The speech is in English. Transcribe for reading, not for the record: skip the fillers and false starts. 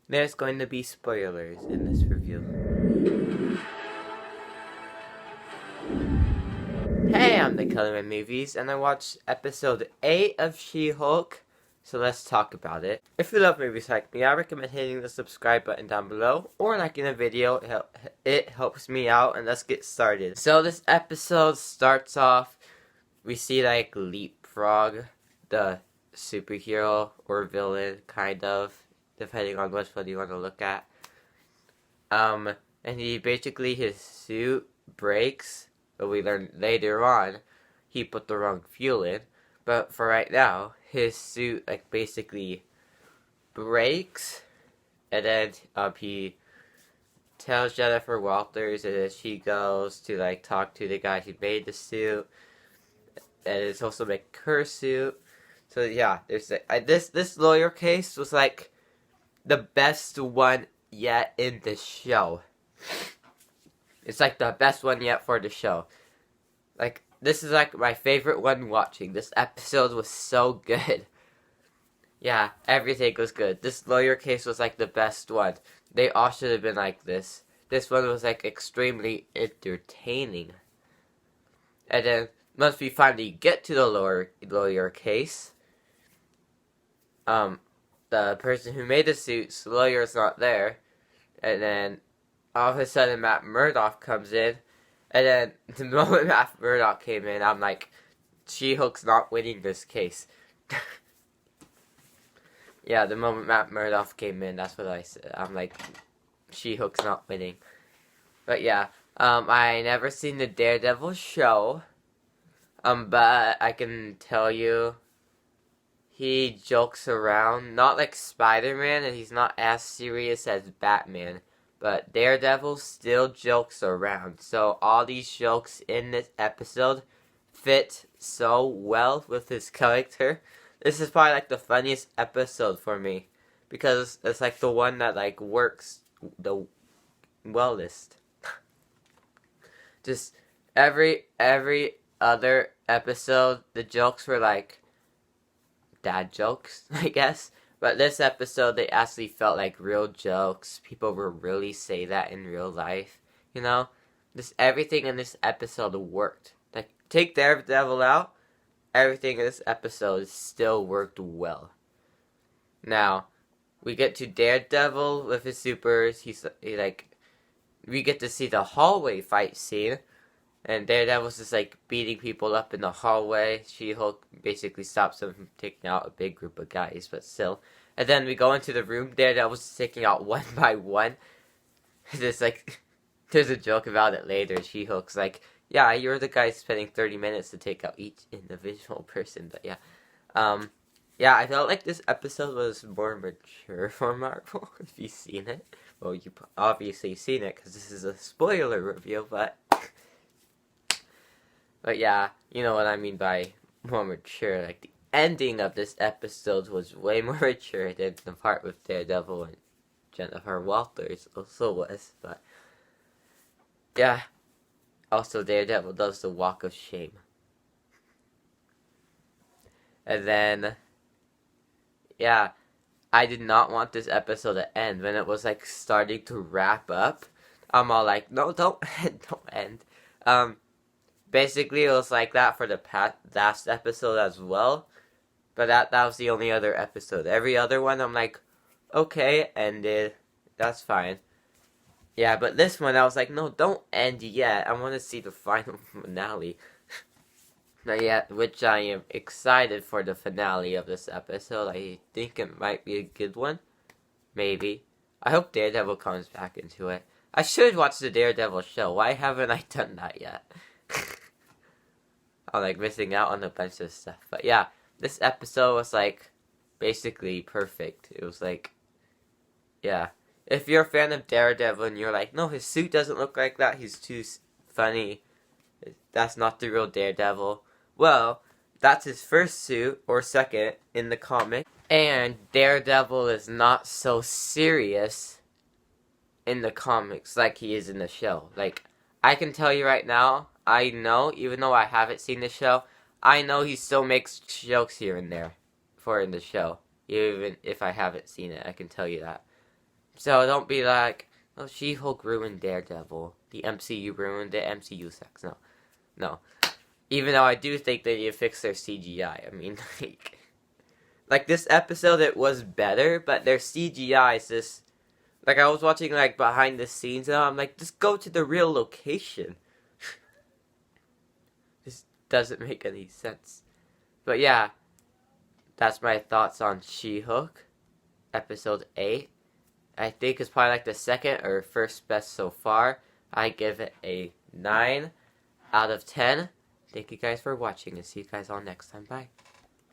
There's going to be spoilers in this review. Hey, I'm the Kellerman Movies, and I watched episode 8 of She-Hulk, so let's talk about it. If you love movies like me, I recommend hitting the subscribe button down below, or liking the video. It helps me out, and let's get started. So this episode starts off, we see like Leapfrog, the superhero or villain, kind of, depending on which one you want to look at. And he basically, his suit breaks, but we learn later on he put the wrong fuel in. But for right now, his suit like basically breaks, and then he tells Jennifer Walters, and then she goes to like talk to the guy who made the suit, and it's also make her suit. So yeah, there's this lawyer case was like the best one yet in the show. It's like the best one yet for the show. Like, this is like my favorite one watching. This episode was so good. Yeah, everything was good. This lawyer case was like the best one. They all should have been like this. This one was like extremely entertaining. And then once we finally get to the lawyer case, the person who made the suit's lawyer's not there, and then all of a sudden Matt Murdock comes in, and then the moment Matt Murdock came in, I'm like, She-Hulk's not winning this case. Yeah, the moment Matt Murdock came in, that's what I said. I'm like, She-Hulk's not winning. But yeah, I never seen the Daredevil show, but I can tell you, he jokes around, not like Spider-Man, and he's not as serious as Batman. But Daredevil still jokes around. So all these jokes in this episode fit so well with his character. This is probably like the funniest episode for me, because it's like the one that like works the wellest. Just every other episode, the jokes were like dad jokes, I guess. But this episode, they actually felt like real jokes. People would really say that in real life, you know? Everything in this episode worked. Like, take Daredevil out, everything in this episode still worked well. Now, we get to Daredevil with his supers. We get to see the hallway fight scene. And Daredevil's just like beating people up in the hallway. She-Hulk basically stops him from taking out a big group of guys, but still. And then we go into the room. Daredevil's just taking out one by one. There's a joke about it later. She-Hulk's like, yeah, you're the guy spending 30 minutes to take out each individual person. But yeah. Yeah, I felt like this episode was more mature for Marvel, if you've seen it. Well, you've obviously seen it, because this is a spoiler review, but yeah, you know what I mean by more mature. Like, the ending of this episode was way more mature than the part with Daredevil and Jennifer Walters also was. But yeah, also Daredevil does the walk of shame. And then, yeah, I did not want this episode to end. When it was like starting to wrap up, I'm all like, no, don't end. Basically, it was like that for the last episode as well. But that was the only other episode. Every other one, I'm like, okay, ended. That's fine. Yeah, but this one, I was like, no, don't end yet. I want to see the final finale. Not yet, which I am excited for the finale of this episode. I think it might be a good one. Maybe. I hope Daredevil comes back into it. I should watch the Daredevil show. Why haven't I done that yet? I'm like missing out on a bunch of stuff. But yeah, this episode was like basically perfect. It was like, yeah. If you're a fan of Daredevil and you're like, no, his suit doesn't look like that, he's too funny, that's not the real Daredevil. Well, that's his first suit, or second, in the comic. And Daredevil is not so serious in the comics like he is in the show. Like, I can tell you right now, I know, even though I haven't seen the show, I know he still makes jokes here and there in the show. Even if I haven't seen it, I can tell you that. So don't be like, oh, She-Hulk ruined Daredevil. The MCU ruined it. MCU sucks. No. No. Even though I do think they need to fix their CGI. I mean, like this episode, it was better, but their CGI is just... Like, I was watching, like, behind the scenes, and I'm like, just go to the real location. This doesn't make any sense. But yeah, that's my thoughts on She-Hulk, episode 8. I think it's probably, like, the second or first best so far. I give it a 9 out of 10. Thank you guys for watching, and see you guys all next time. Bye.